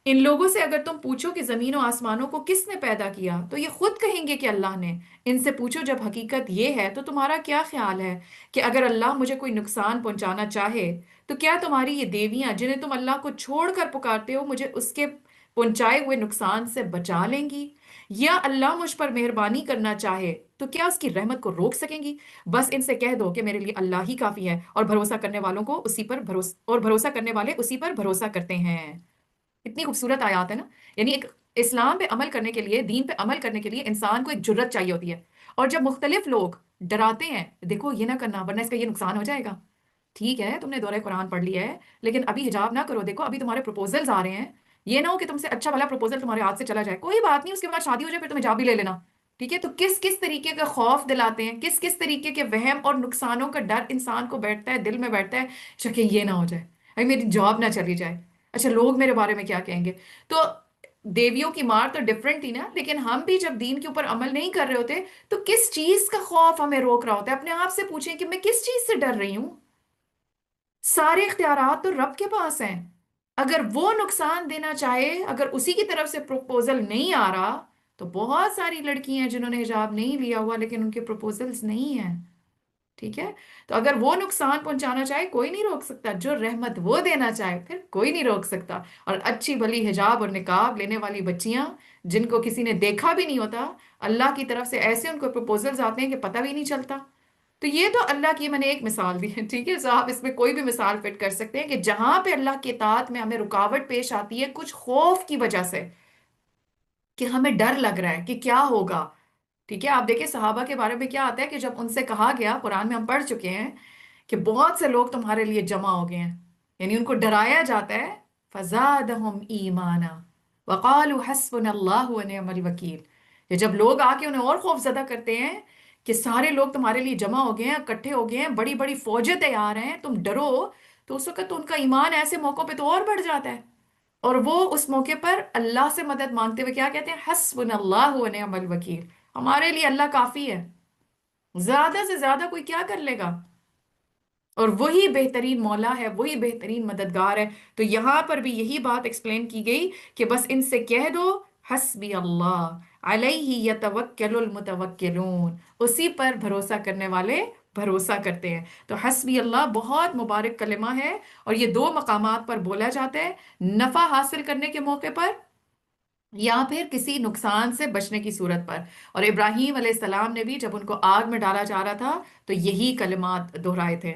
ان لوگوں سے اگر تم پوچھو کہ زمین و آسمانوں کو کس نے پیدا کیا تو یہ خود کہیں گے کہ اللہ نے۔ ان سے پوچھو جب حقیقت یہ ہے تو تمہارا کیا خیال ہے کہ اگر اللہ مجھے کوئی نقصان پہنچانا چاہے تو کیا تمہاری یہ دیویاں جنہیں تم اللہ کو چھوڑ کر پکارتے ہو مجھے اس کے پہنچائے ہوئے نقصان سے بچا لیں گی؟ یا اللہ مجھ پر مہربانی کرنا چاہے تو کیا اس کی رحمت کو روک سکیں گی؟ بس ان سے کہہ دو کہ میرے لیے اللہ ہی کافی ہے اور بھروسہ کرنے والوں کو اسی پر بھروسہ کرنے والے اسی پر بھروسہ کرتے ہیں۔ اتنی خوبصورت آیات ہے نا؟ یعنی ایک اسلام پہ عمل کرنے کے لیے، دین پہ عمل کرنے کے لیے انسان کو ایک جرت چاہیے ہوتی ہے۔ اور جب مختلف لوگ ڈراتے ہیں دیکھو یہ نہ کرنا ورنہ اس کا یہ نقصان ہو جائے گا، ٹھیک ہے تم نے دورہ قرآن پڑھ لیا ہے لیکن ابھی حجاب نہ کرو، دیکھو ابھی تمہارے پروپوزلز آ رہے ہیں، یہ نہ ہو کہ تم سے اچھا والا پروپوزل تمہارے ہاتھ سے چلا جائے، کوئی بات نہیں اس کے بعد شادی ہو جائے پھر تم حجاب بھی لے لینا، ٹھیک ہے؟ تو کس کس طریقے کا خوف دلاتے ہیں، کس کس طریقے کے وہم اور نقصانوں کا ڈر انسان کو بیٹھتا ہے، دل میں بیٹھتا ہے، اچھا کہ یہ نہ ہو جائے، ابھی میری جاب نہ چلی جائے، اچھا لوگ میرے بارے میں کیا کہیں گے۔ تو دیویوں کی مار تو ڈفرینٹ تھی نا، لیکن ہم بھی جب دین کے اوپر عمل نہیں کر رہے ہوتے تو کس چیز کا خوف ہمیں روک رہا ہوتا ہے؟ اپنے آپ سے پوچھیں کہ میں کس چیز سے ڈر رہی ہوں؟ سارے اختیارات تو رب کے پاس ہیں، اگر وہ نقصان دینا چاہے، اگر اسی کی طرف سے پروپوزل نہیں آ رہا تو بہت ساری لڑکی ہیں جنہوں نے حجاب نہیں لیا ہوا لیکن ان کے پروپوزلز نہیں ہیں، ٹھیک ہے؟ تو اگر وہ نقصان پہنچانا چاہے کوئی نہیں روک سکتا، جو رحمت وہ دینا چاہے پھر کوئی نہیں روک سکتا۔ اور اچھی بھلی حجاب اور نقاب لینے والی بچیاں جن کو کسی نے دیکھا بھی نہیں ہوتا، اللہ کی طرف سے ایسے ان کو پروپوزلز آتے ہیں کہ پتہ بھی نہیں چلتا۔ تو یہ تو اللہ کی میں نے ایک مثال دی ہے، ٹھیک ہے؟ سو آپ اس میں کوئی بھی مثال فٹ کر سکتے ہیں کہ جہاں پہ اللہ کی اطاعت میں ہمیں رکاوٹ پیش آتی ہے کچھ خوف کی وجہ سے، کہ ہمیں ڈر لگ رہا ہے کہ کیا ہوگا، ٹھیک ہے؟ آپ دیکھیں صحابہ کے بارے میں کیا آتا ہے کہ جب ان سے کہا گیا، قرآن میں ہم پڑھ چکے ہیں کہ بہت سے لوگ تمہارے لیے جمع ہو گئے ہیں، یعنی ان کو ڈرایا جاتا ہے، فزادہم ایمانا وقالوا حسبنا اللہ ونعم الوکیل، کہ جب لوگ آ کے انہیں اور خوف زدہ کرتے ہیں کہ سارے لوگ تمہارے لیے جمع ہو گئے ہیں، اکٹھے ہو گئے ہیں، بڑی بڑی فوجیں تیار ہیں، تم ڈرو، تو اس وقت تو ان کا ایمان ایسے موقعوں پہ تو اور بڑھ جاتا ہے، اور وہ اس موقع پر اللہ سے مدد مانگتے ہوئے کیا کہتے ہیں؟ حسبنا اللہ ونعم الوکیل، ہمارے لیے اللہ کافی ہے، زیادہ سے زیادہ کوئی کیا کر لے گا، اور وہی بہترین مولا ہے، وہی بہترین مددگار ہے۔ تو یہاں پر بھی یہی بات ایکسپلین کی گئی کہ بس ان سے کہہ دو حسبی اللہ علیہ یتوکل المتوکلون، اسی پر بھروسہ کرنے والے بھروسہ کرتے ہیں۔ تو حسبی اللہ بہت مبارک کلمہ ہے، اور یہ دو مقامات پر بولا جاتا ہے، نفع حاصل کرنے کے موقع پر یا پھر کسی نقصان سے بچنے کی صورت پر۔ اور ابراہیم علیہ السلام نے بھی جب ان کو آگ میں ڈالا جا رہا تھا تو یہی کلمات دہرائے تھے۔